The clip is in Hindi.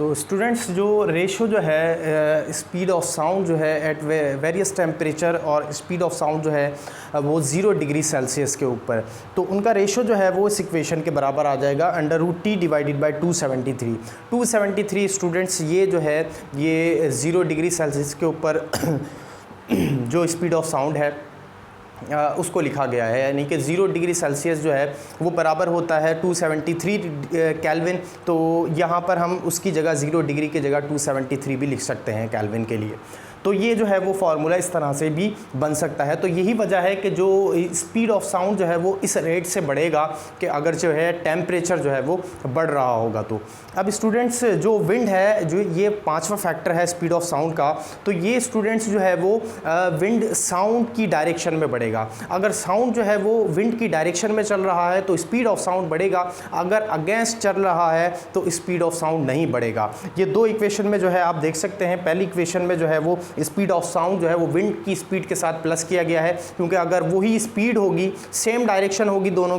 तो स्टूडेंट्स जो रेशो जो है स्पीड ऑफ साउंड जो है एट वेरियस टेम्परेचर और स्पीड ऑफ साउंड जो है वो 0 डिग्री सेल्सियस के ऊपर, तो उनका रेशो जो है वो इस इक्वेशन के बराबर आ जाएगा √T डिवाइडेड बाई 273। 273 स्टूडेंट्स ये जो है ये 0 डिग्री सेल्सियस के ऊपर जो स्पीड ऑफ साउंड है उसको लिखा गया है, यानी कि 0 डिग्री सेल्सियस जो है वो बराबर होता है 273 केल्विन। तो यहाँ पर हम उसकी जगह 0 डिग्री की जगह 273 भी लिख सकते हैं केल्विन के लिए। तो ये जो है वो फार्मूला इस तरह से भी बन सकता है। तो यही वजह है कि जो स्पीड ऑफ साउंड जो है वो इस रेट से बढ़ेगा कि अगर जो है टेम्परेचर जो है वो बढ़ रहा होगा। तो अब स्टूडेंट्स जो विंड है, जो ये 5वां फैक्टर है स्पीड ऑफ साउंड का, तो ये स्टूडेंट्स जो है वो विंड साउंड की डायरेक्शन में बढ़ेगा। अगर साउंड जो है वो विंड की डायरेक्शन में चल रहा है तो स्पीड ऑफ साउंड बढ़ेगा, अगर अगेंस्ट चल रहा है तो स्पीड ऑफ साउंड नहीं बढ़ेगा। ये दो इक्वेशन में जो है आप देख सकते हैं, पहली इक्वेशन में जो है वो स्पीड ऑफ साउंड जो है वो विंड की स्पीड के साथ प्लस किया गया है, क्योंकि अगर वही स्पीड होगी, सेम डायरेक्शन होगी दोनों